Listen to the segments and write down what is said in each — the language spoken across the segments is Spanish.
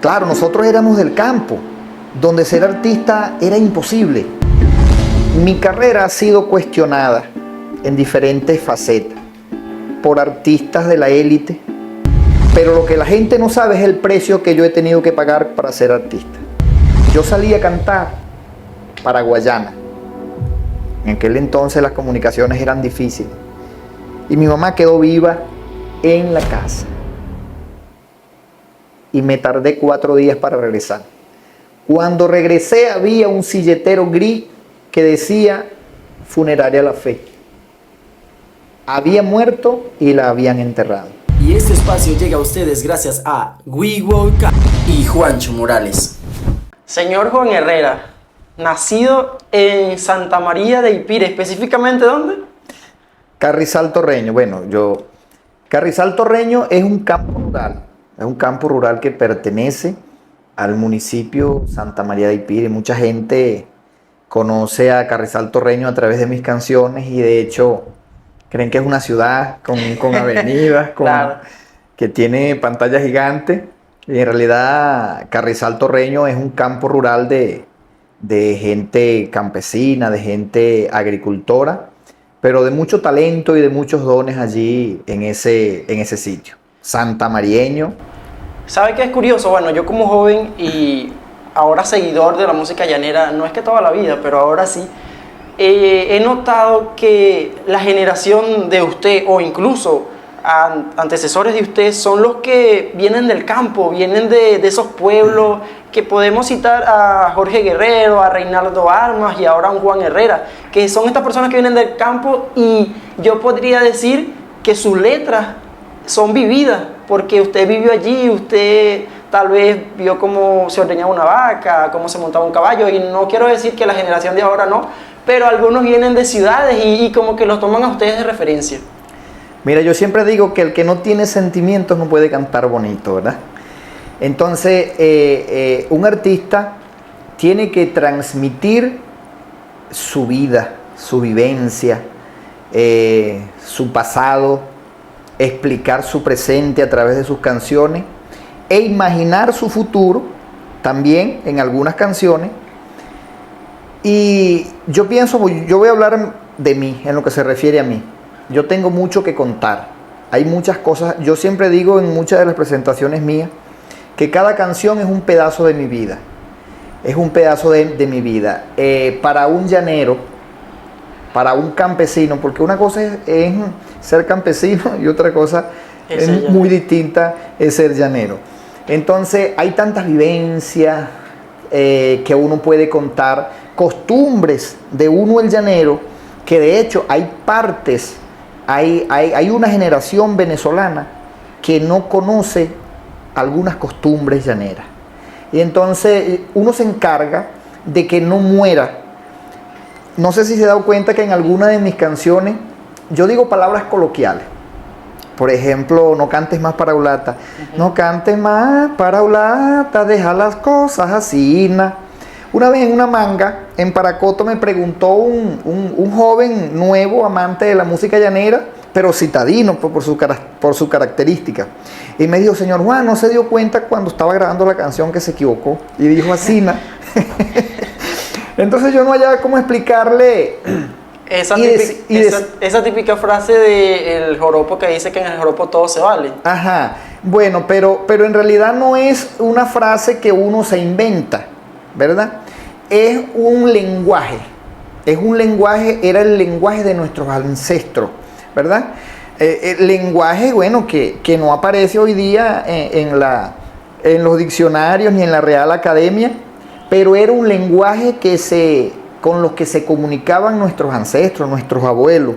Claro, nosotros éramos del campo, donde ser artista era imposible. Mi carrera ha sido cuestionada en diferentes facetas por artistas de la élite, pero lo que la gente no sabe es el precio que yo he tenido que pagar para ser artista. Yo salí a cantar para Guayana. En aquel entonces las comunicaciones eran difíciles y mi mamá quedó viva en la casa y me tardé 4 días para regresar. Cuando regresé había un silletero gris que decía Funeraria La Fe. Había muerto y la habían enterrado. Y este espacio llega a ustedes gracias a WeWork y Juancho Morales. Señor Juan Herrera, nacido en Santa María de Ipire, ¿específicamente dónde? Carrizal Torreño. Carrizal Torreño es un campo rural. Es un campo rural que pertenece al municipio Santa María de Ipire. Mucha gente conoce a Carrizal Torreño a través de mis canciones y de hecho creen que es una ciudad con avenidas, Claro. que tiene pantalla gigante. Y en realidad Carrizal Torreño es un campo rural de gente campesina, de gente agricultora, pero de mucho talento y de muchos dones allí en ese sitio. Santamarieño. ¿Sabe qué es curioso? Bueno, yo como joven y ahora seguidor de la música llanera, no es que toda la vida, pero ahora sí, he notado que la generación de usted o incluso antecesores de usted son los que vienen del campo, vienen de esos pueblos que podemos citar a Jorge Guerrero, a Reinaldo Armas y ahora a un Juan Herrera, que son estas personas que vienen del campo y yo podría decir que sus letras son vividas, porque usted vivió allí, usted tal vez vio cómo se ordeñaba una vaca, cómo se montaba un caballo, y no quiero decir que la generación de ahora no, pero algunos vienen de ciudades y como que los toman a ustedes de referencia. Mira, yo siempre digo que el que no tiene sentimientos no puede cantar bonito, ¿verdad? Entonces, un artista tiene que transmitir su vida, su vivencia, su pasado, explicar su presente a través de sus canciones e imaginar su futuro también en algunas canciones. Y yo voy a hablar de mí, en lo que se refiere a mí. Yo tengo mucho que contar. Hay muchas cosas. Yo siempre digo en muchas de las presentaciones mías que cada canción es un pedazo de mi vida. Es un pedazo de mi vida. Para un llanero, para un campesino, porque una cosa es ser campesino y otra cosa es muy distinta es ser llanero. Entonces hay tantas vivencias que uno puede contar, costumbres de uno el llanero, que de hecho hay partes, hay una generación venezolana que no conoce algunas costumbres llaneras. Y entonces uno se encarga de que no muera. No sé si se ha dado cuenta que en algunas de mis canciones yo digo palabras coloquiales. Por ejemplo, no cantes más paraulata. No cantes más paraulata, deja las cosas así. Una vez en una manga, en Paracoto, me preguntó un joven nuevo, amante de la música llanera, pero citadino por su característica. Y me dijo, señor Juan, ¿no se dio cuenta cuando estaba grabando la canción que se equivocó? Y dijo así. Entonces yo no hallaba cómo explicarle esa típica frase del joropo que dice que en el joropo todo se vale. Ajá, bueno, pero en realidad no es una frase que uno se inventa, ¿verdad? Es un lenguaje, era el lenguaje de nuestros ancestros, ¿verdad? El lenguaje, bueno, que no aparece hoy día en los diccionarios ni en la Real Academia, pero era un lenguaje con los que se comunicaban nuestros ancestros, nuestros abuelos.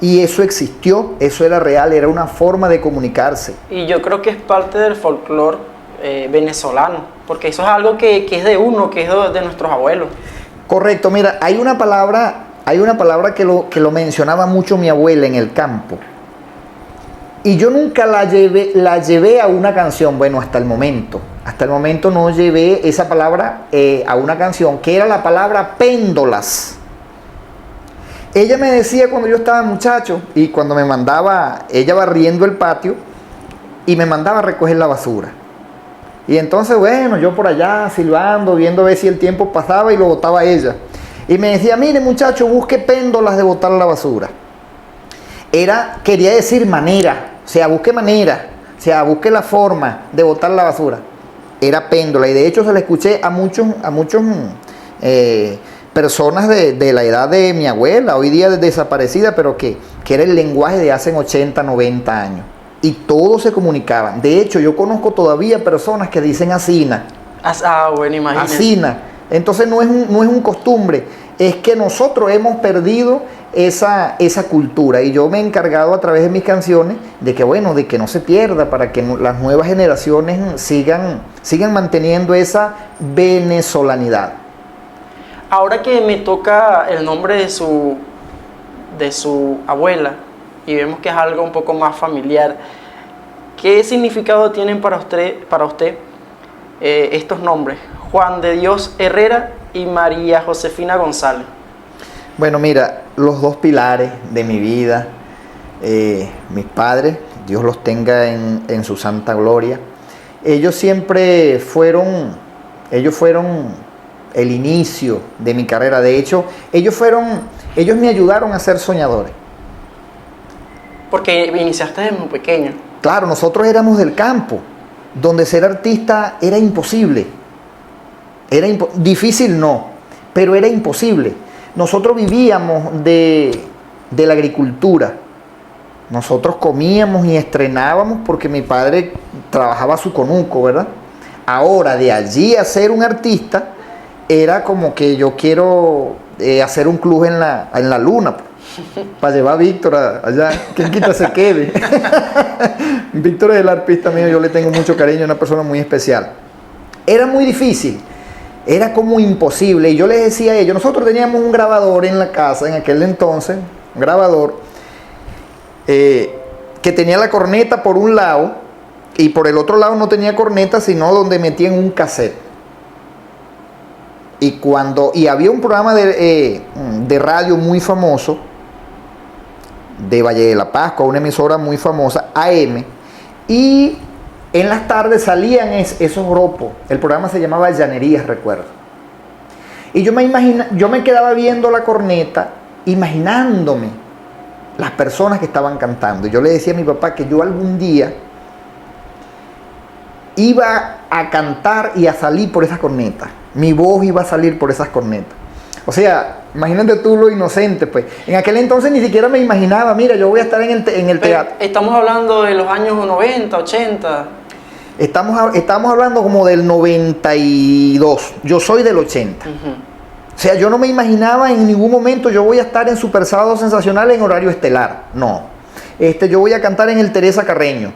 Y eso existió, eso era real, era una forma de comunicarse. Y yo creo que es parte del folclore venezolano, porque eso es algo que es de uno, que es de nuestros abuelos. Correcto, mira, hay una palabra que lo mencionaba mucho mi abuela en el campo. Y yo nunca la llevé a una canción, bueno, hasta el momento no llevé esa palabra a una canción, que era la palabra péndolas. Ella me decía cuando yo estaba muchacho y cuando me mandaba, ella barriendo el patio y me mandaba a recoger la basura. Y entonces, bueno, yo por allá silbando, viendo a ver si el tiempo pasaba y lo botaba ella. Y me decía, mire muchacho, busque péndolas de botar la basura. Quería decir manera, o sea, busque manera, o sea, busque la forma de botar la basura. Era péndola, y de hecho se la escuché a muchos personas de la edad de mi abuela, hoy día desaparecida, pero que era el lenguaje de hace 80, 90 años. Y todos se comunicaban. De hecho, yo conozco todavía personas que dicen asina. Bueno, imagínate. Asina. Entonces no es un costumbre, es que nosotros hemos perdido esa cultura, y yo me he encargado a través de mis canciones de que no se pierda, para que las nuevas generaciones sigan manteniendo esa venezolanidad. Ahora que me toca el nombre de su abuela y vemos que es algo un poco más familiar, ¿qué significado tienen para usted estos nombres? Juan de Dios Herrera y María Josefina González. Bueno, mira, los dos pilares de mi vida, mis padres, Dios los tenga en su santa gloria, ellos siempre fueron el inicio de mi carrera. De hecho, ellos me ayudaron a ser soñadores. Porque iniciaste desde muy pequeño. Claro, nosotros éramos del campo, donde ser artista era imposible. Difícil no, pero era imposible. Nosotros vivíamos de la agricultura. Nosotros comíamos y estrenábamos porque mi padre trabajaba su conuco, ¿verdad? Ahora, de allí a ser un artista, era como que yo quiero hacer un club en la luna, para llevar a Víctor allá, quien quita se quede. Víctor es el artista mío, yo le tengo mucho cariño, una persona muy especial. Era muy difícil, era como imposible, y yo les decía a ellos, nosotros teníamos un grabador en la casa en aquel entonces, un grabador que tenía la corneta por un lado, y por el otro lado no tenía corneta, sino donde metían un cassette. Y había un programa de radio muy famoso, de Valle de la Pascua, una emisora muy famosa, AM, y en las tardes salían esos grupos. El programa se llamaba Llanerías, recuerdo. Y yo me quedaba viendo la corneta, imaginándome las personas que estaban cantando. Y yo le decía a mi papá que yo algún día iba a cantar y a salir por esas cornetas. Mi voz iba a salir por esas cornetas. O sea, imagínate tú lo inocente, pues. En aquel entonces ni siquiera me imaginaba, mira, yo voy a estar en el teatro. Estamos hablando de los años 90, 80. Estamos hablando como del 92. Yo soy del 80. O sea, yo no me imaginaba en ningún momento yo voy a estar en Super Sábado Sensacional en horario estelar. No. Yo voy a cantar en el Teresa Carreño.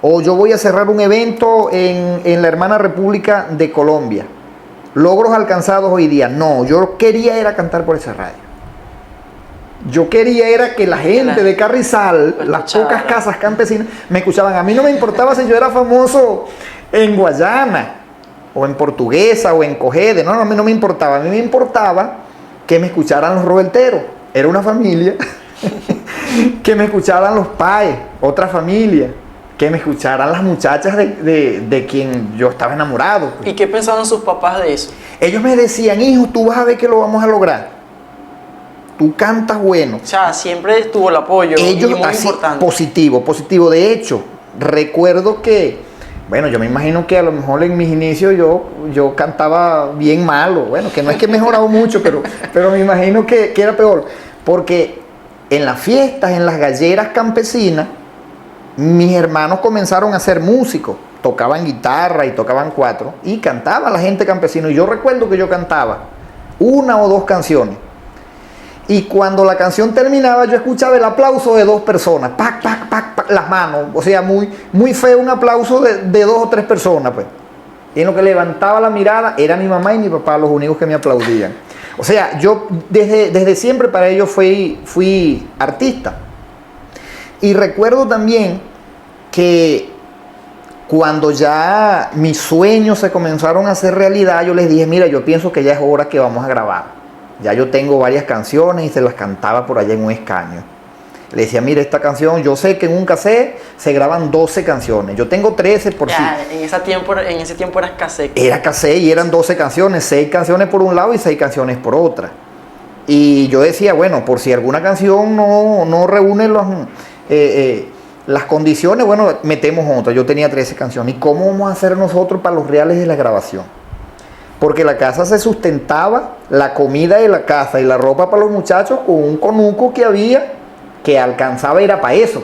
O yo voy a cerrar un evento en la hermana República de Colombia. Logros alcanzados hoy día. No, yo quería era cantar por esa radio. Yo quería era que la gente de Carrizal, las pocas casas campesinas, me escuchaban. A mí no me importaba si yo era famoso en Guayana, o en Portuguesa, o en Cogede. No, a mí no me importaba. A mí me importaba que me escucharan los Roberteros. Era una familia. Que me escucharan los Paes, otra familia. Que me escucharan las muchachas de quien yo estaba enamorado. ¿Y qué pensaban sus papás de eso? Ellos me decían, hijo, tú vas a ver que lo vamos a lograr. Tú cantas bueno. O sea, siempre estuvo el apoyo. Ellos, y muy así, importante. positivo. De hecho, recuerdo que, bueno, yo me imagino que a lo mejor en mis inicios yo cantaba bien malo. Bueno, que no es que he mejorado mucho, pero me imagino que era peor. Porque en las fiestas, en las galleras campesinas, mis hermanos comenzaron a ser músicos, tocaban guitarra y tocaban cuatro, y cantaba la gente campesina. Y yo recuerdo que yo cantaba una o dos canciones, y cuando la canción terminaba yo escuchaba el aplauso de dos personas, pac, pac, pac, pac, las manos, o sea, muy feo un aplauso de dos o tres personas, pues. Y en lo que levantaba la mirada era mi mamá y mi papá los únicos que me aplaudían. O sea, yo desde siempre para ellos fui artista. Y recuerdo también que cuando ya mis sueños se comenzaron a hacer realidad, yo les dije, mira, yo pienso que ya es hora que vamos a grabar. Ya yo tengo varias canciones y se las cantaba por allá en un escaño. Le decía, mira, esta canción, yo sé que en un cassette se graban 12 canciones. Yo tengo 13 por sí. Ya, en ese tiempo eras cassette. Era cassette y eran 12 canciones, 6 canciones por un lado y 6 canciones por otra. Y yo decía, bueno, por si alguna canción no reúne las condiciones, bueno, metemos otra. Yo tenía 13 canciones. ¿Y cómo vamos a hacer nosotros para los reales de la grabación? Porque la casa se sustentaba, la comida de la casa y la ropa para los muchachos con un conuco que había que alcanzaba, era para eso.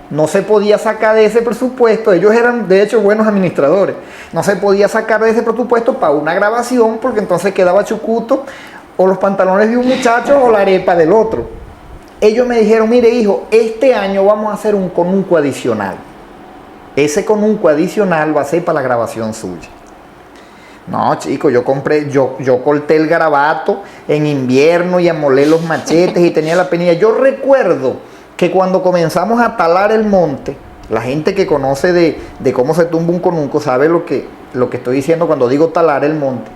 No se podía sacar de ese presupuesto, ellos eran de hecho buenos administradores, no se podía sacar de ese presupuesto para una grabación porque entonces quedaba chucuto o los pantalones de un muchacho o la arepa del otro. Ellos me dijeron, mire hijo, este año vamos a hacer un conuco adicional. Ese conuco adicional va a ser para la grabación suya. No, chicos, yo corté el garabato en invierno y amolé los machetes y tenía la penilla. Yo recuerdo que cuando comenzamos a talar el monte, la gente que conoce de cómo se tumba un conuco sabe lo que estoy diciendo cuando digo talar el monte.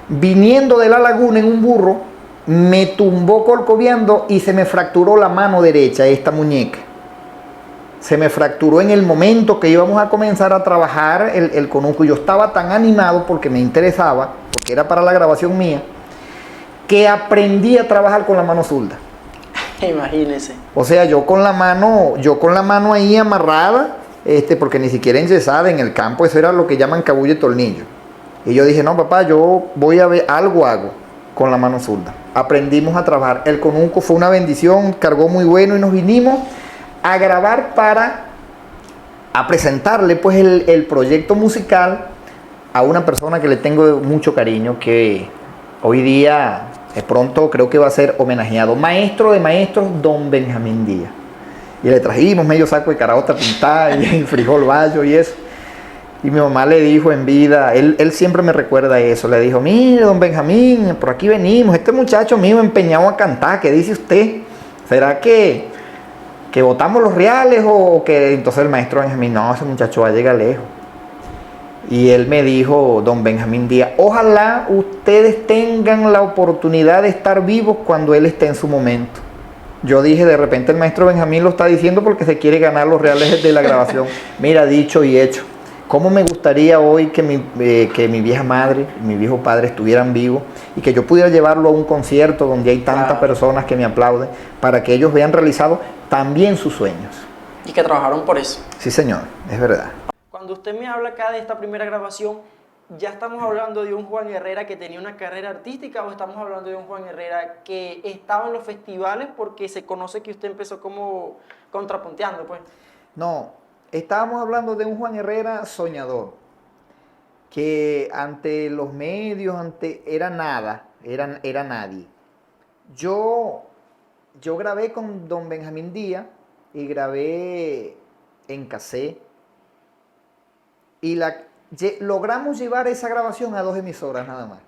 Viniendo de la laguna en un burro, me tumbó corcoviando y se me fracturó la mano derecha, esta muñeca. Se me fracturó en el momento que íbamos a comenzar a trabajar el conuco. Yo estaba tan animado porque me interesaba, porque era para la grabación mía, que aprendí a trabajar con la mano zurda. Imagínese. O sea, yo con la mano ahí amarrada, porque ni siquiera enyesada en el campo, eso era lo que llaman cabulle tornillo. Y yo dije, no papá, yo voy a ver, algo hago con la mano zurda. Aprendimos a trabajar. El conuco fue una bendición, cargó muy bueno y nos vinimos a grabar a presentarle pues el proyecto musical a una persona que le tengo mucho cariño, que hoy día de pronto creo que va a ser homenajeado, maestro de maestros, don Benjamín Díaz. Y le trajimos medio saco de caraota pintada y frijol bayo y eso. Y mi mamá le dijo en vida, él siempre me recuerda eso, le dijo, mire don Benjamín, por aquí venimos, este muchacho mío empeñado a cantar, ¿qué dice usted? ¿Será que votamos los reales o que? Entonces el maestro Benjamín, no, ese muchacho va a llegar lejos. Y él me dijo, don Benjamín Díaz, ojalá ustedes tengan la oportunidad de estar vivos cuando él esté en su momento. Yo dije, de repente el maestro Benjamín lo está diciendo porque se quiere ganar los reales de la grabación. Mira, dicho y hecho. ¿Cómo me gustaría hoy que mi vieja madre, mi viejo padre estuvieran vivos y que yo pudiera llevarlo a un concierto donde hay tantas personas que me aplauden para que ellos vean realizados también sus sueños? Y que trabajaron por eso. Sí, señor, es verdad. Cuando usted me habla acá de esta primera grabación, ¿ya estamos hablando de un Juan Herrera que tenía una carrera artística o estamos hablando de un Juan Herrera que estaba en los festivales porque se conoce que usted empezó como contrapunteando, pues? No, estábamos hablando de un Juan Herrera soñador, que ante los medios, era nada, era nadie. Yo grabé con don Benjamín Díaz y grabé en cassette y logramos llevar esa grabación a 2 emisoras nada más.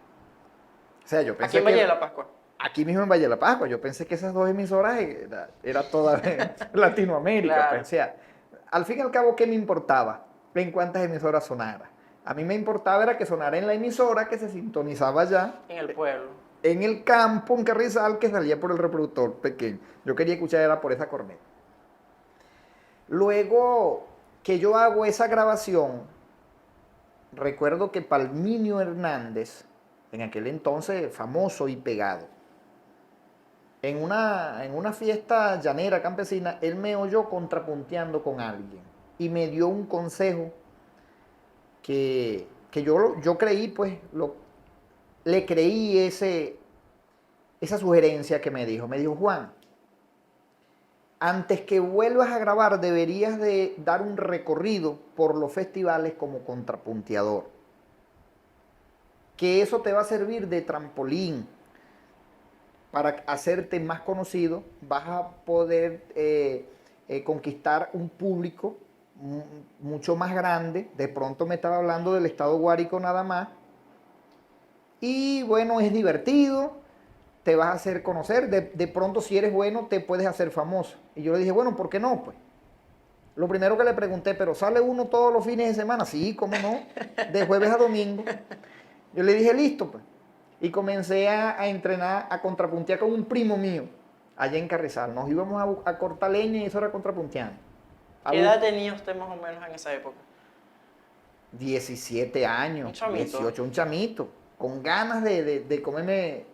O sea, yo pensé Aquí en Valle de la Pascua. Aquí mismo en Valle de la Pascua. Yo pensé que esas 2 emisoras era toda Latinoamérica. Claro. Pues, o sea, al fin y al cabo, ¿qué me importaba en cuántas emisoras sonara? A mí me importaba era que sonara en la emisora que se sintonizaba allá. En el pueblo. En el campo, en Carrizal, que salía por el reproductor pequeño. Yo quería escuchar era por esa corneta. Luego que yo hago esa grabación, recuerdo que Palminio Hernández, en aquel entonces famoso y pegado, en una fiesta llanera campesina, él me oyó contrapunteando con alguien y me dio un consejo que yo creí, pues, le creí esa sugerencia que me dijo. Me dijo, Juan, antes que vuelvas a grabar deberías de dar un recorrido por los festivales como contrapunteador, que eso te va a servir de trampolín para hacerte más conocido. Vas a poder conquistar un público mucho más grande. De pronto me estaba hablando del estado Guárico nada más. Y bueno, es divertido, te vas a hacer conocer. De pronto, si eres bueno, te puedes hacer famoso. Y yo le dije, bueno, ¿por qué no? Pues lo primero que le pregunté, ¿pero sale uno todos los fines de semana? Sí, ¿cómo no? De jueves a domingo. Yo le dije, listo, pues. Y comencé a entrenar, a contrapuntear con un primo mío, allá en Carrizal. Nos íbamos a cortar leña y eso era contrapunteando. ¿Qué edad tenía usted más o menos en esa época? 17 años, Un chamito. 18, un chamito, con ganas de comerme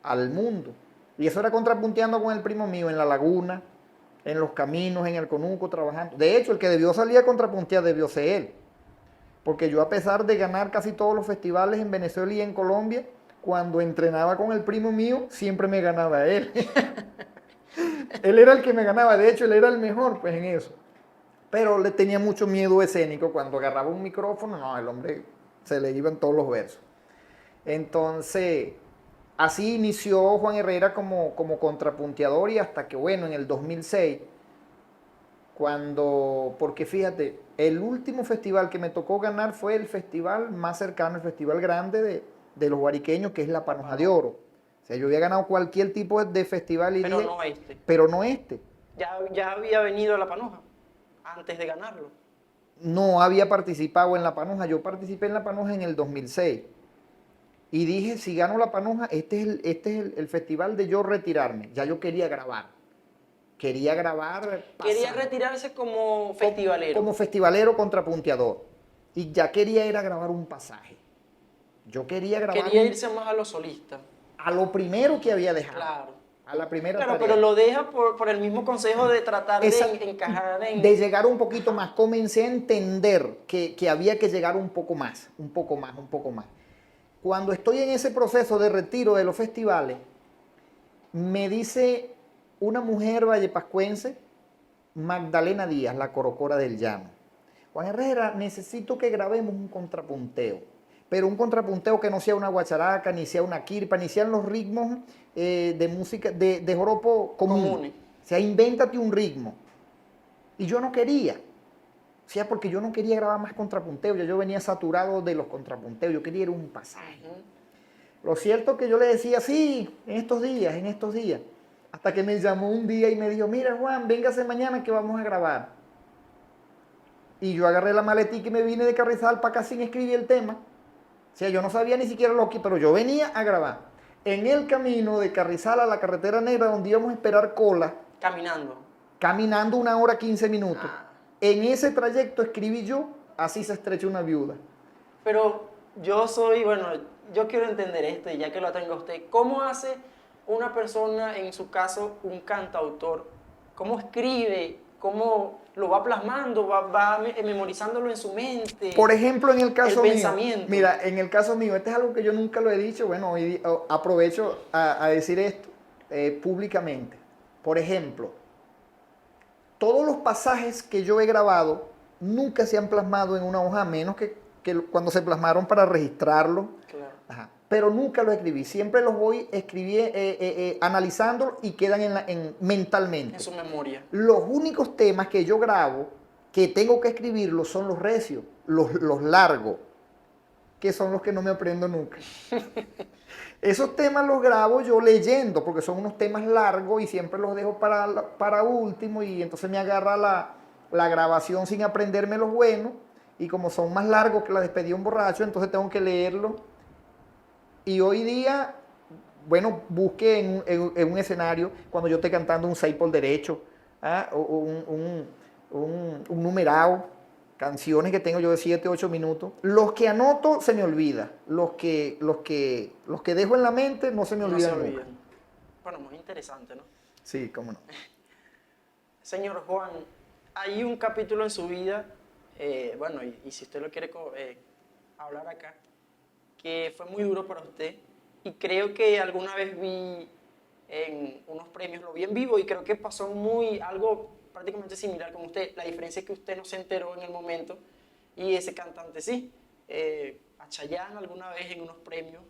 al mundo. Y eso era contrapunteando con el primo mío en la laguna, en los caminos, en el conuco, trabajando. De hecho, el que debió salir a contrapuntear debió ser él. Porque yo, a pesar de ganar casi todos los festivales en Venezuela y en Colombia, cuando entrenaba con el primo mío, siempre me ganaba él. Él era el que me ganaba, de hecho, él era el mejor pues en eso. Pero le tenía mucho miedo escénico. Cuando agarraba un micrófono, no, el hombre se le iban todos los versos. Entonces, así inició Juan Herrera como contrapunteador, y hasta que, bueno, en el 2006, porque fíjate, el último festival que me tocó ganar fue el festival más cercano, el festival grande de los guariqueños, que es la Panoja de Oro. O sea, yo había ganado cualquier tipo de festival y Pero dije, no este. pero no este. Ya había venido a la Panoja antes de ganarlo. No había participado en la Panoja. Yo participé en la Panoja en el 2006. Y dije, si gano la Panoja, este es el festival de yo retirarme. Ya yo quería grabar. Quería grabar. Quería pasar. retirarse como festivalero. Como festivalero contrapunteador. Y ya quería ir a grabar un pasaje. Yo quería grabar Quería irse más a lo solista. a lo primero que había dejado. Claro. A la primera Claro, tarea. pero lo deja por el mismo consejo de tratar Esa- de encajar en... de llegar un poquito más. Comencé a entender que había que llegar un poco más, un poco más, un poco más. Cuando estoy en ese proceso de retiro de los festivales, me dice una mujer vallepascuense, Magdalena Díaz, la corocora del llano: Juan Herrera, necesito que grabemos un contrapunteo, pero un contrapunteo que no sea una guacharaca, ni sea una quirpa, ni sean los ritmos de música, de joropo común. Comunes. O sea, invéntate un ritmo. Y yo no quería. O sea, porque yo no quería grabar más contrapunteo, ya yo venía saturado de los contrapunteos, yo quería ir a un pasaje. Lo cierto es que yo le decía, sí, en estos días, hasta que me llamó un día y me dijo, mira Juan, véngase mañana que vamos a grabar. Y yo agarré la maletica y me vine de Carrizal para acá sin escribir el tema. O sea, yo no sabía ni siquiera lo que, pero yo venía a grabar. En el camino de Carrizal a la Carretera Negra, donde íbamos a esperar cola, Caminando. caminando 1 hora 15 minutos. Ah. En ese trayecto escribí yo, así se estrecha una viuda. Pero yo quiero entender esto, y ya que lo tengo a usted, ¿cómo hace una persona, en su caso, un cantautor? ¿Cómo escribe? ¿Cómo lo va plasmando? ¿Va memorizándolo en su mente? Por ejemplo, en el caso mío, pensamiento. mira, en el caso mío, este es algo que yo nunca lo he dicho, bueno, hoy aprovecho a decir esto públicamente. Por ejemplo, todos los pasajes que yo he grabado nunca se han plasmado en una hoja, a menos que cuando se plasmaron para registrarlo. Claro. Ajá. Pero nunca los escribí, siempre los voy analizando y quedan mentalmente. En su memoria. Los únicos temas que yo grabo, que tengo que escribirlos, son los recios, los largos, que son los que no me aprendo nunca. Esos temas los grabo yo leyendo, porque son unos temas largos y siempre los dejo para último, y entonces me agarra la grabación sin aprenderme los buenos, y como son más largos que la despedida de un borracho, entonces tengo que leerlo. Y hoy día, bueno, busque en un escenario, cuando yo esté cantando un 6 por derecho, o un numerado, canciones que tengo yo de 7, 8 minutos. Los que anoto se me olvida. Los que dejo en la mente no se me olvidan nunca. Bueno, muy interesante, ¿no? Sí, cómo no. Señor Juan, hay un capítulo en su vida, y si usted lo quiere hablar acá, que fue muy duro para usted, y creo que alguna vez vi en unos premios, lo vi en vivo, y creo que pasó algo prácticamente similar con usted. La diferencia es que usted no se enteró en el momento, y ese cantante sí. A Chayanne alguna vez en unos premios,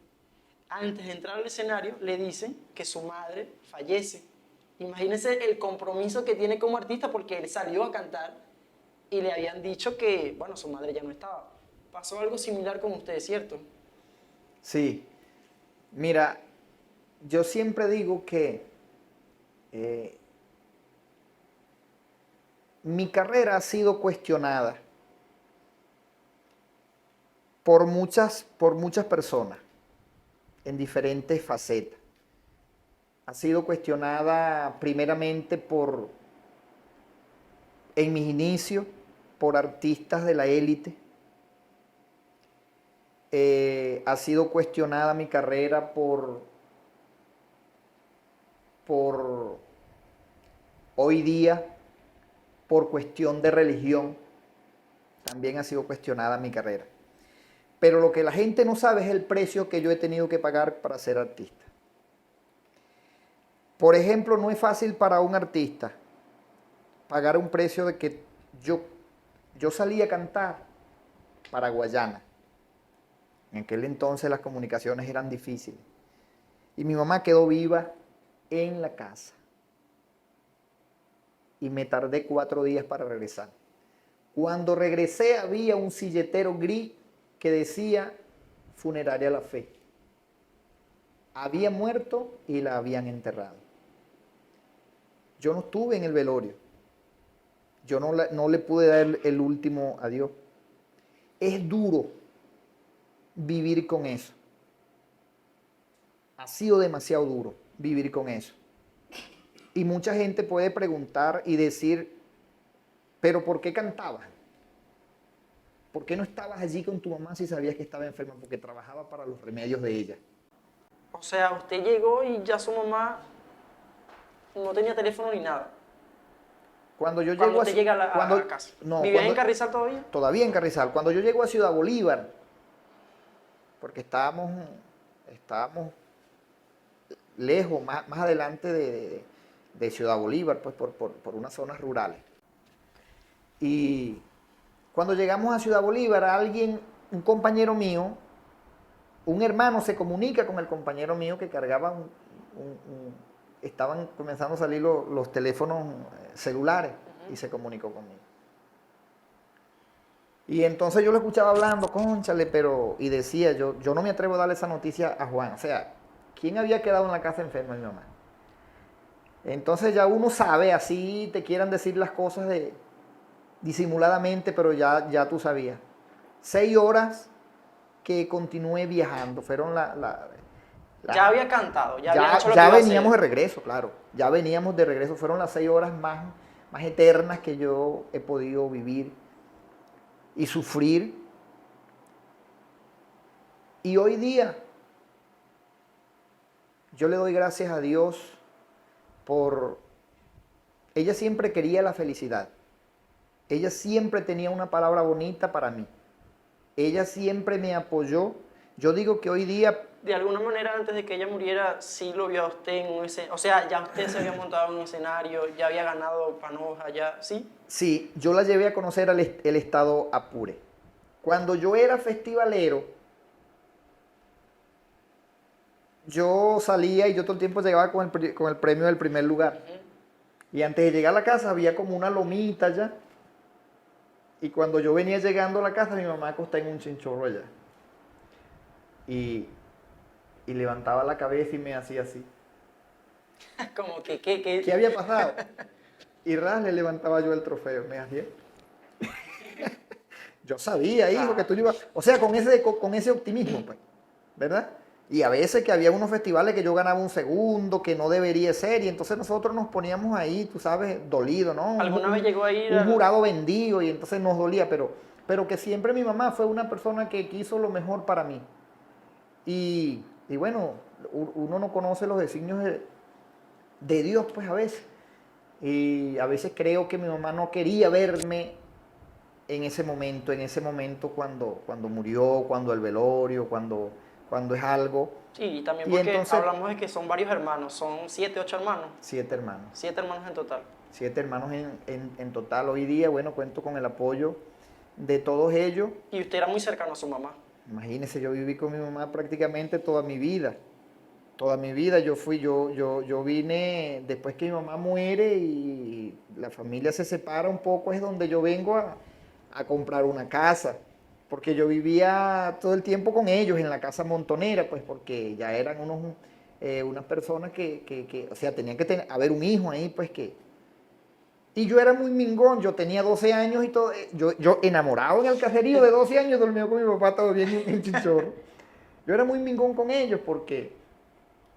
antes de entrar al escenario, le dicen que su madre fallece. Imagínese el compromiso que tiene como artista, porque él salió a cantar y le habían dicho que, bueno, su madre ya no estaba. Pasó algo similar con usted, ¿cierto? Sí. Mira, yo siempre digo que mi carrera ha sido cuestionada por muchas personas en diferentes facetas. ha sido cuestionada primeramente en mis inicios, por artistas de la élite. Ha sido cuestionada mi carrera por hoy día, por cuestión de religión. También ha sido cuestionada mi carrera. Pero lo que la gente no sabe es el precio que yo he tenido que pagar para ser artista. Por ejemplo, no es fácil para un artista pagar un precio de que yo salí a cantar para Guayana. En aquel entonces las comunicaciones eran difíciles. Y mi mamá quedó viva en la casa. Y me tardé 4 días para regresar. Cuando regresé había un silletero gris que decía Funeraria La Fe. Había muerto y la habían enterrado. Yo no estuve en el velorio. Yo no le pude dar el último adiós. Es duro vivir con eso. Ha sido demasiado duro vivir con eso. Y mucha gente puede preguntar y decir, ¿pero por qué cantabas? ¿Por qué no estabas allí con tu mamá si sabías que estaba enferma? Porque trabajaba para los remedios de ella. O sea, usted llegó y ya su mamá no tenía teléfono ni nada. Cuando yo Cuando llego usted llega a la casa. No, ¿Vivía en Carrizal todavía? Todavía en Carrizal. Cuando yo llego a Ciudad Bolívar, porque estábamos lejos, más adelante de Ciudad Bolívar, pues por unas zonas rurales. Y cuando llegamos a Ciudad Bolívar, un compañero mío, un hermano se comunica con el compañero mío que cargaba estaban comenzando a salir los teléfonos celulares y se comunicó conmigo. Y entonces yo lo escuchaba hablando, cónchale, y decía, yo no me atrevo a darle esa noticia a Juan. O sea, ¿quién había quedado en la casa enferma? Mi mamá. Entonces ya uno sabe, así te quieran decir las cosas disimuladamente, pero ya tú sabías. 6 horas que continué viajando, fueron ya había cantado, ya había hecho lo que ya iba a veníamos hacer. de regreso, claro. Ya veníamos de regreso. Fueron las 6 horas más eternas que yo he podido vivir y sufrir. Y hoy día yo le doy gracias a Dios por... Ella siempre quería la felicidad. Ella siempre tenía una palabra bonita para mí. Ella siempre me apoyó. Yo digo que hoy día... De alguna manera, antes de que ella muriera, sí lo vio a usted en un escenario. O sea, ya usted se había montado en un escenario, ya había ganado Panoja, ya, ¿sí? Sí, yo la llevé a conocer el estado Apure. Cuando yo era festivalero, yo salía y yo todo el tiempo llegaba con el premio del primer lugar. Y antes de llegar a la casa había como una lomita allá. Y cuando yo venía llegando a la casa, mi mamá acostada en un chinchorro allá. Y levantaba la cabeza y me hacía así. Como que, ¿Qué había pasado? Y le levantaba yo el trofeo, me hacía. Yo sabía, hijo, que tú ibas... O sea, con ese optimismo, pues, ¿verdad? Y a veces que había unos festivales que yo ganaba un segundo, que no debería ser, y entonces nosotros nos poníamos ahí, tú sabes, dolidos, ¿no? ¿Alguna vez llegó a ir un jurado vendido, y entonces nos dolía, pero que siempre mi mamá fue una persona que quiso lo mejor para mí. Y bueno, uno no conoce los designios de Dios, pues a veces. Y a veces creo que mi mamá no quería verme en ese momento cuando murió, cuando el velorio, cuando es algo. Sí, y también Y porque entonces, hablamos de que son varios hermanos, son 7, 8 hermanos. 7 hermanos. 7 hermanos en total. 7 hermanos en total. Hoy día, bueno, cuento con el apoyo de todos ellos. Y usted era muy cercano a su mamá. Imagínese, yo viví con mi mamá prácticamente toda mi vida. Toda mi vida yo vine, después que mi mamá muere y la familia se separa un poco, es donde yo vengo a comprar una casa. Porque yo vivía todo el tiempo con ellos en la casa montonera, pues porque ya eran unas personas que o sea, tenían que haber un hijo ahí, pues que... Y yo era muy mingón, yo tenía 12 años y todo, yo enamorado en el caserío de 12 años, dormía con mi papá todo bien en Chinchorro. Yo era muy mingón con ellos porque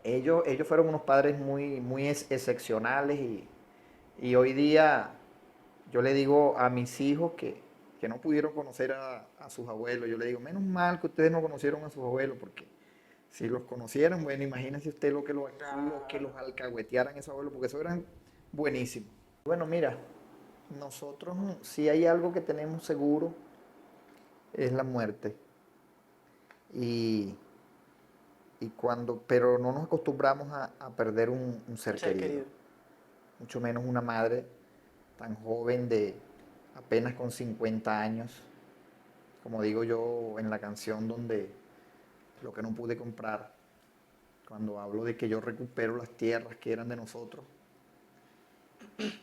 Ellos fueron unos padres muy excepcionales y hoy día yo le digo a mis hijos que no pudieron conocer a sus abuelos, yo le digo, menos mal que ustedes no conocieron a sus abuelos, porque si los conocieran, bueno, imagínense usted lo que los alcahuetearan esos abuelos, porque eso eran buenísimos. Bueno, mira, nosotros si hay algo que tenemos seguro es la muerte. Y, pero no nos acostumbramos a perder un ser Ser querido, querido. mucho menos una madre tan joven de apenas con 50 años, como digo yo en la canción donde lo que no pude comprar, cuando hablo de que yo recupero las tierras que eran de nosotros,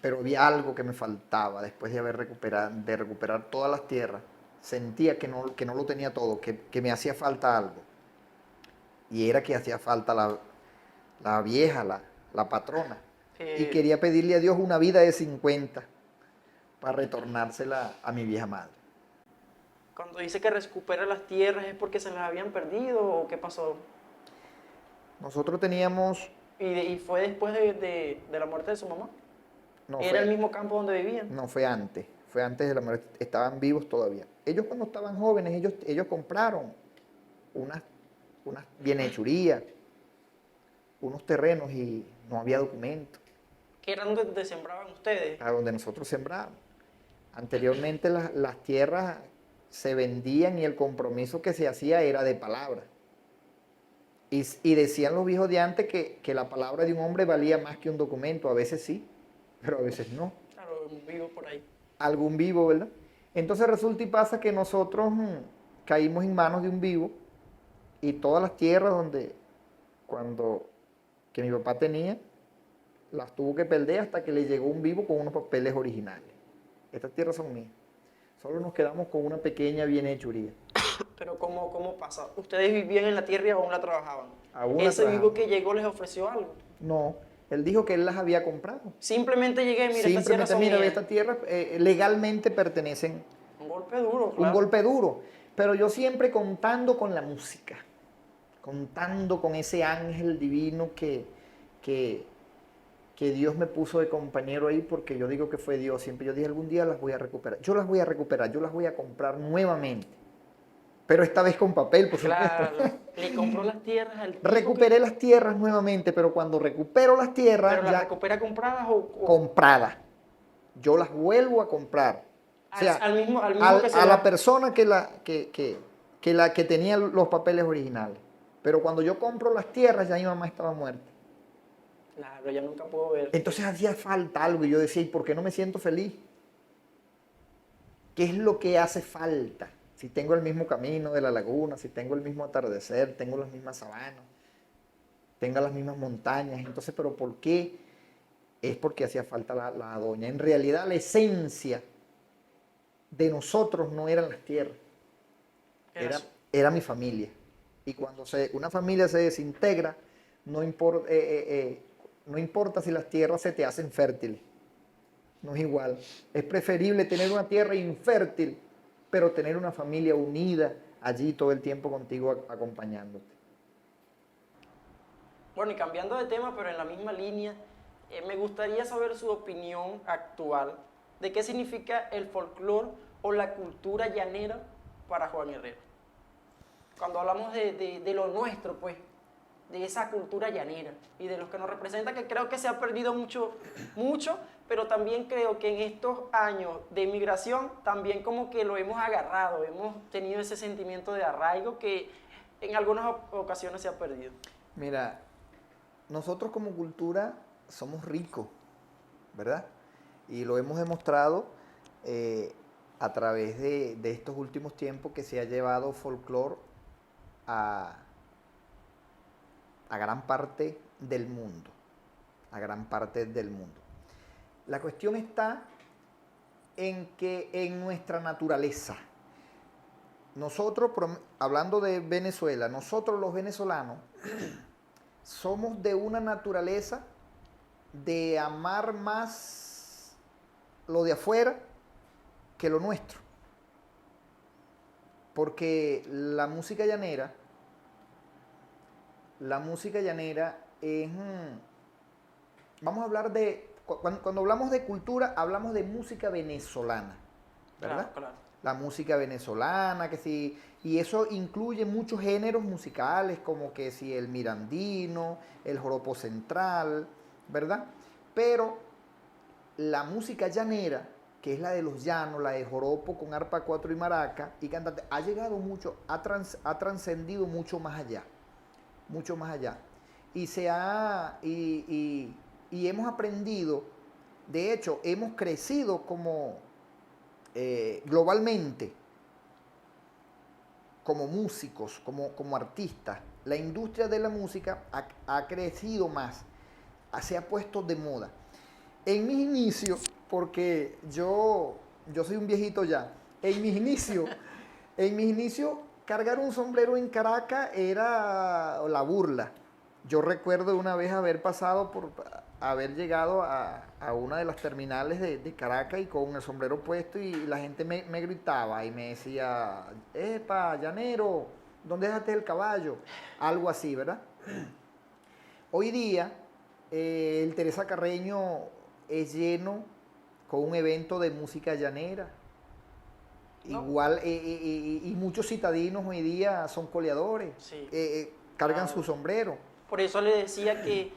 pero había algo que me faltaba después de recuperar todas las tierras, sentía que no lo tenía todo, que me hacía falta algo, y era que hacía falta la vieja, la patrona, y Eh, quería pedirle a Dios una vida de 50 para retornársela a mi vieja madre. Cuando dice que recupera las tierras, ¿es porque se las habían perdido o qué pasó? Nosotros teníamos, Y fue después de la muerte de su mamá. no ¿Era el fue, mismo campo donde vivían? no fue antes de la muerte, estaban vivos todavía. Ellos cuando estaban jóvenes, ellos compraron unas, unas bienhechurías, unos terrenos y no había documento Que eran donde sembraban ustedes. a donde nosotros sembramos. Anteriormente las tierras se vendían y el compromiso que se hacía era de palabra. Y decían los viejos de antes que la palabra de un hombre valía más que un documento. A veces sí, pero a veces no. Claro, vivo por ahí. Algún vivo, ¿verdad? Entonces resulta y pasa que nosotros caímos en manos de un vivo y todas las tierras cuando que mi papá tenía, las tuvo que perder hasta que le llegó un vivo con unos papeles originales. Estas tierras son mías. Solo nos quedamos con una pequeña bienhechuría. Pero ¿cómo pasa? ¿Ustedes vivían en la tierra y aún la trabajaban? Aún la ¿Ese vivo trabajamos. que llegó les ofreció algo? No, él dijo que él las había comprado. Simplemente llegué, mira, estas tierras Simplemente, son mira, mías. estas tierras legalmente pertenecen Un golpe duro, un claro. golpe duro. Pero yo siempre contando con la música, contando con ese ángel divino que, que Dios me puso de compañero ahí, porque yo digo que fue Dios. Siempre yo dije, algún día las voy a recuperar. Yo las voy a recuperar, yo las voy a comprar nuevamente. Pero esta vez con papel, por supuesto. Claro, le compró las tierras al tipo Recuperé las tierras nuevamente, pero cuando recupero las tierras, ¿Pero las ya recupera compradas o compradas. Yo las vuelvo a comprar. O sea, al mismo que se a la persona que tenía los papeles originales. Pero cuando yo compro las tierras, ya mi mamá estaba muerta. Claro, ya nunca puedo ver. Entonces hacía falta algo y yo decía, ¿y por qué no me siento feliz? ¿Qué es lo que hace falta? Si tengo el mismo camino de la laguna, si tengo el mismo atardecer, tengo las mismas sabanas, tengo las mismas montañas, entonces, ¿pero por qué? Es porque hacía falta la doña. En realidad, la esencia de nosotros no eran las tierras, Era era mi familia. Y cuando una familia se desintegra, no importa si las tierras se te hacen fértiles, no es igual. Es preferible tener una tierra infértil, pero tener una familia unida allí todo el tiempo contigo acompañándote. Bueno, y cambiando de tema, pero en la misma línea, me gustaría saber su opinión actual de qué significa el folclore o la cultura llanera para Juan Herrera. Cuando hablamos de lo nuestro, pues, de esa cultura llanera y de los que nos representa, que creo que se ha perdido mucho, pero también creo que en estos años de migración también como que lo hemos agarrado, hemos tenido ese sentimiento de arraigo que en algunas ocasiones se ha perdido. Mira, nosotros como cultura somos ricos, ¿verdad? Y lo hemos demostrado a través de estos últimos tiempos que se ha llevado folclore a gran parte del mundo, a gran parte del mundo. La cuestión está en que en nuestra naturaleza, nosotros, hablando de Venezuela, nosotros los venezolanos somos de una naturaleza de amar más lo de afuera que lo nuestro. Porque la música llanera es, vamos a hablar de, cuando hablamos de cultura, hablamos de música venezolana, ¿verdad? Claro, claro. La música venezolana, que sí, y eso incluye muchos géneros musicales, como que si el mirandino, el joropo central, ¿verdad? Pero la música llanera, que es la de los llanos, la de joropo con arpa 4 y maraca y cantante, ha llegado mucho, ha trascendido mucho más allá. Y y hemos aprendido, de hecho, hemos crecido como globalmente, como músicos, como artistas. La industria de la música ha crecido más, se ha puesto de moda. En mis inicios, porque yo soy un viejito ya, en mis inicios, cargar un sombrero en Caracas era la burla. Yo recuerdo una vez haber llegado a una de las terminales de Caracas y con el sombrero puesto y la gente me gritaba y me decía, ¡epa, llanero! ¿Dónde dejaste el caballo? Algo así, ¿verdad? Hoy día, el Teresa Carreño es lleno con un evento de música llanera. No. Igual, y muchos citadinos hoy día son coleadores, Sí. cargan Claro. su sombrero. Por eso le decía que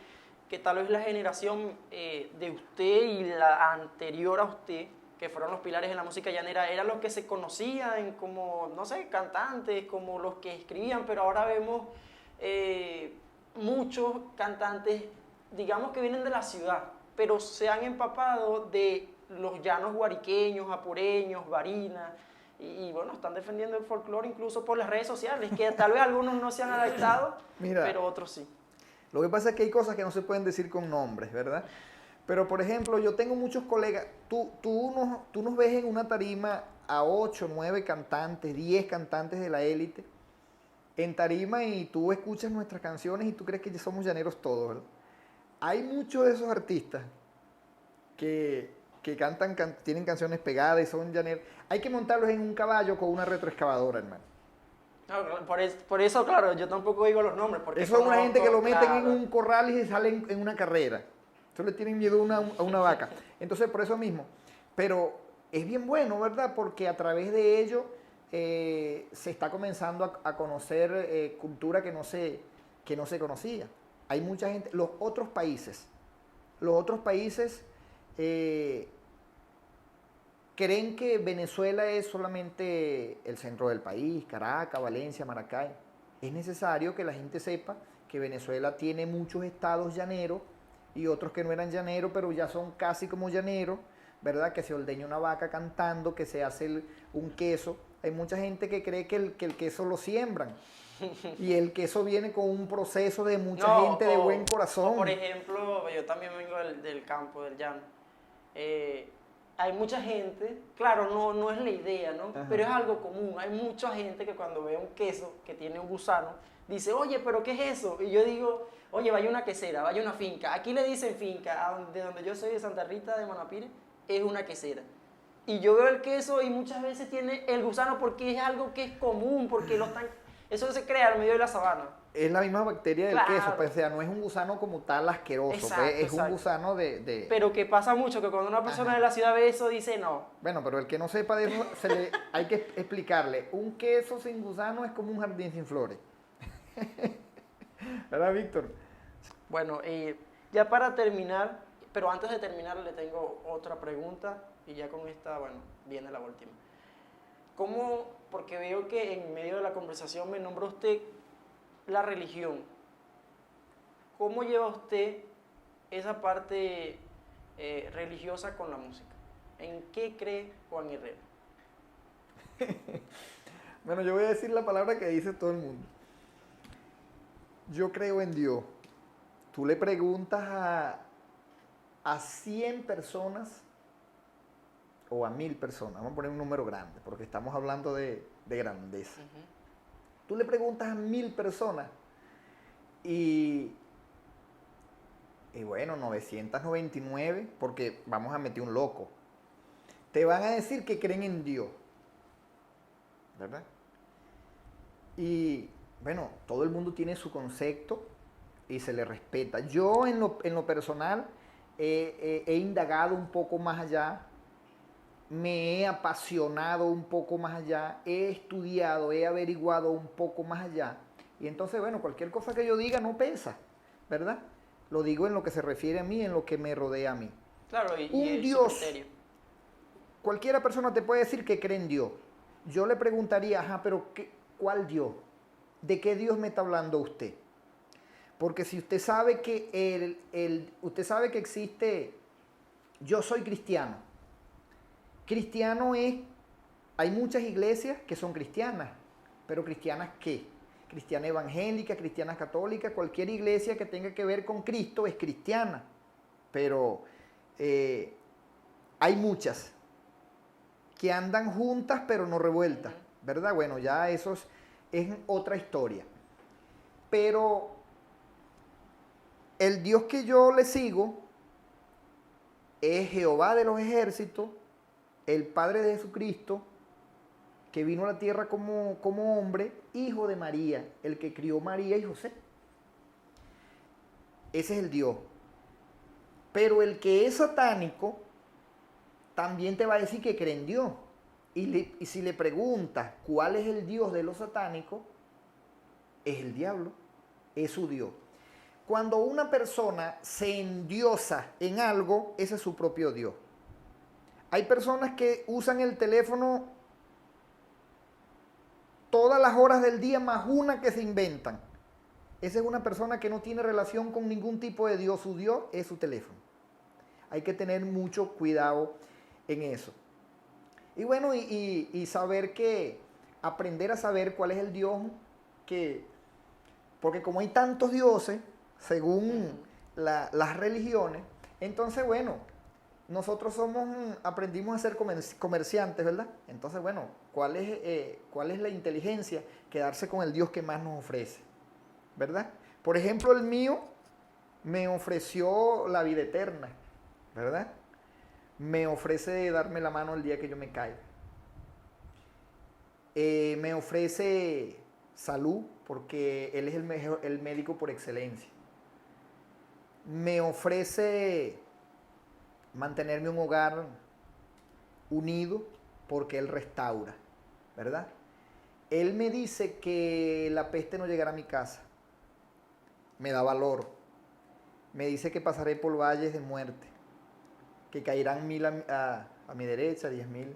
tal vez la generación de usted y la anterior a usted, que fueron los pilares de la música llanera, eran los que se conocían como, no sé, cantantes, como los que escribían, pero ahora vemos muchos cantantes, digamos que vienen de la ciudad, pero se han empapado de los llanos guariqueños, apureños, barinas, y bueno, están defendiendo el folclore incluso por las redes sociales, que tal vez algunos no se han adaptado, Mira, pero otros sí. lo que pasa es que hay cosas que no se pueden decir con nombres, ¿verdad? Pero, por ejemplo, yo tengo muchos colegas, tú nos ves en una tarima a 8, 9 cantantes, 10 cantantes de la élite, en tarima y tú escuchas nuestras canciones y tú crees que ya somos llaneros todos, ¿verdad? Hay muchos de esos artistas que tienen canciones pegadas y son llaneros. Hay que montarlos en un caballo con una retroexcavadora, hermano. No, por eso, claro, yo tampoco digo los nombres. Porque Eso es una gente que lo meten en claro. un corral y se salen en una carrera. Eso le tienen miedo a una vaca. Entonces, por eso mismo. Pero es bien bueno, ¿verdad? Porque a través de ello se está comenzando a conocer cultura que no se conocía. Hay mucha gente. Los otros países creen que Venezuela es solamente el centro del país, Caracas, Valencia, Maracay. Es necesario que la gente sepa que Venezuela tiene muchos estados llaneros y otros que no eran llaneros, pero ya son casi como llaneros, ¿verdad? Que se ordeña una vaca cantando, que se hace un queso. Hay mucha gente que cree que el queso lo siembran. Y el queso viene con un proceso de mucha gente de buen corazón. Por ejemplo, yo también vengo del campo, del llano. Hay mucha gente, claro, no es la idea, ¿no? Ajá. Pero es algo común. Hay mucha gente que cuando ve un queso que tiene un gusano, dice, oye, ¿pero qué es eso? Y yo digo, oye, vaya una quesera, vaya una finca. Aquí le dicen finca, de donde yo soy, de Santa Rita de Manapire, es una quesera. Y yo veo el queso y muchas veces tiene el gusano porque es algo que es común, porque eso se crea en medio de la sabana. Es la misma bacteria del Claro. queso, pues, o sea, no es un gusano como tal asqueroso, Exacto, pues, es exacto. un gusano de... Pero que pasa mucho que cuando una persona Ajá. de la ciudad ve eso, dice no. Bueno, pero el que no sepa de eso, hay que explicarle. Un queso sin gusano es como un jardín sin flores. ¿Verdad, Víctor? Bueno, ya para terminar, pero antes de terminar le tengo otra pregunta y ya con esta, bueno, viene la última. ¿Cómo, porque veo que en medio de la conversación me nombró usted la religión? ¿Cómo lleva usted esa parte religiosa con la música? ¿En qué cree Juan Herrera? Bueno, yo voy a decir la palabra que dice todo el mundo. Yo creo en Dios. Tú le preguntas a 100 personas o a 1000 personas, vamos a poner un número grande, porque estamos hablando de grandeza. Tú le preguntas a 1000 personas y bueno, 999, porque vamos a meter un loco, te van a decir que creen en Dios, ¿verdad? Y bueno, todo el mundo tiene su concepto y se le respeta. Yo en lo personal he indagado un poco más allá, me he apasionado un poco más allá, he estudiado, he averiguado un poco más allá. Y entonces, bueno, cualquier cosa que yo diga no pesa, ¿verdad? Lo digo en lo que se refiere a mí, en lo que me rodea a mí. Claro, y Un es su Dios, criterio. cualquiera persona te puede decir que cree en Dios. Yo le preguntaría, ajá, pero ¿cuál Dios? ¿De qué Dios me está hablando usted? Porque si usted sabe que usted sabe que existe, yo soy cristiano. Cristiano es, hay muchas iglesias que son cristianas, pero cristianas ¿qué? Cristiana evangélica, cristianas católicas, cualquier iglesia que tenga que ver con Cristo es cristiana, pero hay muchas que andan juntas pero no revueltas, ¿verdad? Bueno, ya eso es otra historia. Pero el Dios que yo le sigo es Jehová de los ejércitos, el Padre de Jesucristo, que vino a la tierra como hombre, hijo de María, el que crió María y José. Ese es el Dios. Pero el que es satánico también te va a decir que cree en Dios. Y si le preguntas cuál es el Dios de los satánicos, es el diablo, es su Dios. Cuando una persona se endiosa en algo, ese es su propio Dios. Hay personas que usan el teléfono todas las horas del día más una que se inventan. Esa es una persona que no tiene relación con ningún tipo de Dios. Su Dios es su teléfono. Hay que tener mucho cuidado en eso. Y bueno, y saber aprender a saber cuál es el Dios porque como hay tantos dioses, según las religiones, entonces bueno, nosotros aprendimos a ser comerciantes, ¿verdad? Entonces bueno, ¿cuál es la inteligencia? Quedarse con el Dios que más nos ofrece, ¿verdad? Por ejemplo, el mío me ofreció la vida eterna, ¿verdad? Me ofrece darme la mano el día que yo me caiga. Me ofrece salud porque Él es el médico por excelencia. Me ofrece mantenerme un hogar unido porque Él restaura, ¿verdad? Él me dice que la peste no llegará a mi casa. Me da valor. Me dice que pasaré por valles de muerte, que caerán 1000 a mi derecha, 10.000.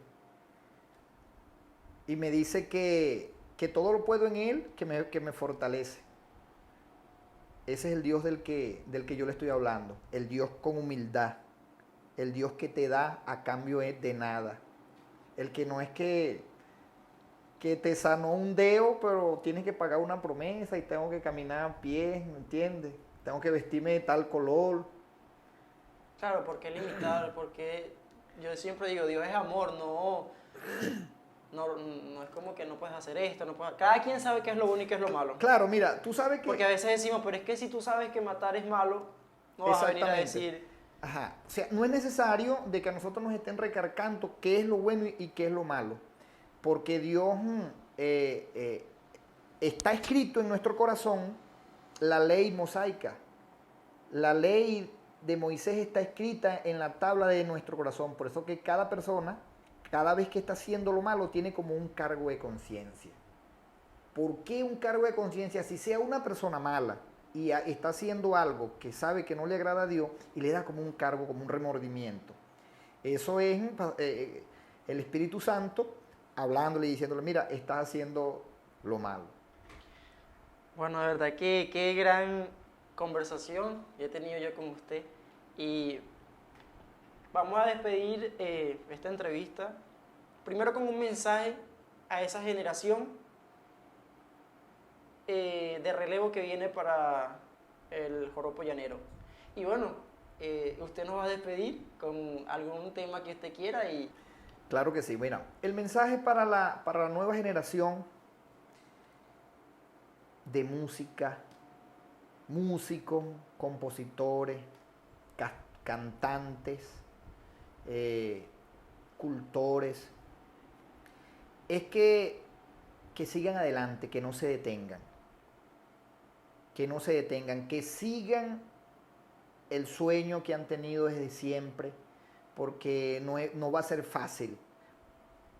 Y me dice que todo lo puedo en Él, que me fortalece. Ese es el Dios del que yo le estoy hablando. El Dios con humildad. El Dios que te da a cambio de nada. El que no es que te sanó un dedo, pero tienes que pagar una promesa y tengo que caminar a pie, ¿me entiendes? Tengo que vestirme de tal color. Claro, porque limitar, porque yo siempre digo, Dios es amor, no es como que no puedes hacer esto, no puedes... Cada quien sabe qué es lo bueno y qué es lo malo. Claro, mira, tú sabes que... Porque a veces decimos, pero es que si tú sabes que matar es malo, no vas a venir a decir... Ajá, o sea, no es necesario de que a nosotros nos estén recargando qué es lo bueno y qué es lo malo. Porque Dios está escrito en nuestro corazón la ley mosaica. La ley de Moisés está escrita en la tabla de nuestro corazón. Por eso que cada persona, cada vez que está haciendo lo malo, tiene como un cargo de conciencia. ¿Por qué un cargo de conciencia? Si sea una persona mala y está haciendo algo que sabe que no le agrada a Dios y le da como un cargo, como un remordimiento. Eso es el Espíritu Santo hablándole y diciéndole, mira, estás haciendo lo malo. Bueno, de verdad, qué gran conversación he tenido yo con usted. Y vamos a despedir esta entrevista, primero con un mensaje a esa generación de relevo que viene para el joropo llanero. Y bueno, usted nos va a despedir con algún tema que usted quiera y... Claro que sí. Mira, el mensaje para la nueva generación de música, músicos, compositores, cantantes, cultores, es que sigan adelante, que no se detengan. que no se detengan, que sigan el sueño que han tenido desde siempre, porque no va a ser fácil.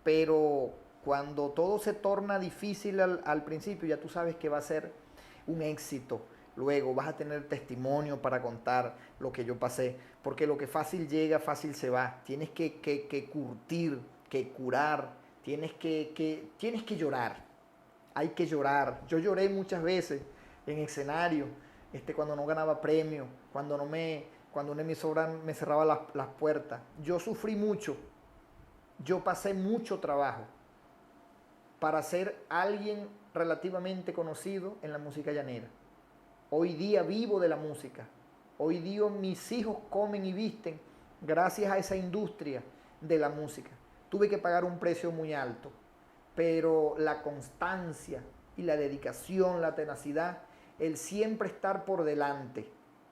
Pero cuando todo se torna difícil al principio, ya tú sabes que va a ser un éxito. Luego vas a tener testimonio para contar lo que yo pasé, porque lo que fácil llega, fácil se va. Tienes que curtir, que curar, tienes que llorar. Hay que llorar. Yo lloré muchas veces en escenario, cuando no ganaba premio, cuando una emisora me cerraba las puertas. Yo sufrí mucho. Yo pasé mucho trabajo para ser alguien relativamente conocido en la música llanera. Hoy día vivo de la música. Hoy día mis hijos comen y visten gracias a esa industria de la música. Tuve que pagar un precio muy alto, pero la constancia y la dedicación, la tenacidad, el siempre estar por delante,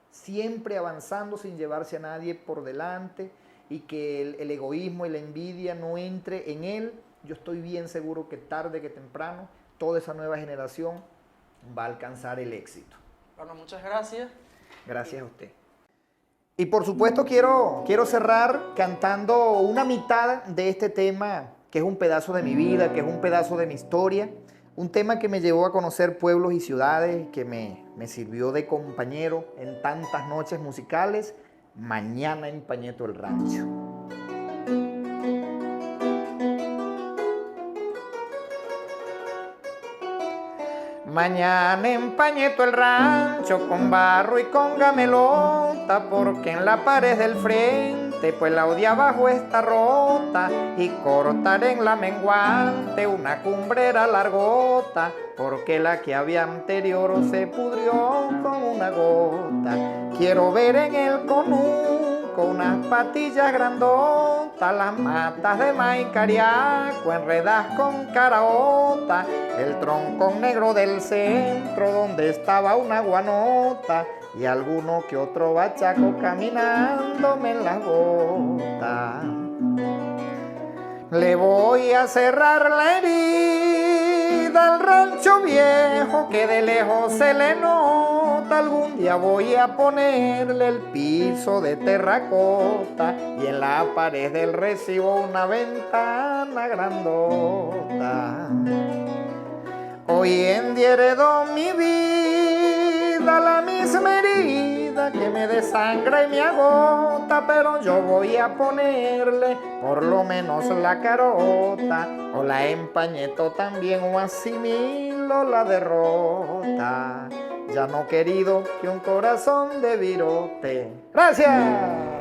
siempre avanzando sin llevarse a nadie por delante, y que el egoísmo y la envidia no entre en él, yo estoy bien seguro que tarde que temprano toda esa nueva generación va a alcanzar el éxito. Bueno, muchas gracias. Gracias a usted. Y por supuesto quiero cerrar cantando una mitad de este tema, que es un pedazo de mi vida, que es un pedazo de mi historia, un tema que me llevó a conocer pueblos y ciudades, que me sirvió de compañero en tantas noches musicales. Mañana en Pañeto el Rancho. Mañana en Pañeto el Rancho, con barro y con gamelota, porque en la pared del frente, pues la de abajo está rota, y cortaré en la menguante una cumbrera largota, porque la que había anterior se pudrió con una gota. Quiero ver en el conuco unas patillas grandotas, las matas de maicariaco enredadas con caraota, el tronco negro del centro donde estaba una guanota, y alguno que otro bachaco caminándome en las botas. Le voy a cerrar la herida al rancho viejo que de lejos se le nota. Algún día voy a ponerle el piso de terracota y en la pared del recibo una ventana grandota. Hoy en día heredó mi vida la misma herida que me desangra y me agota, pero yo voy a ponerle por lo menos la carota, o la empañeto también o asimilo la derrota. Ya no querido que un corazón de virote. ¡Gracias!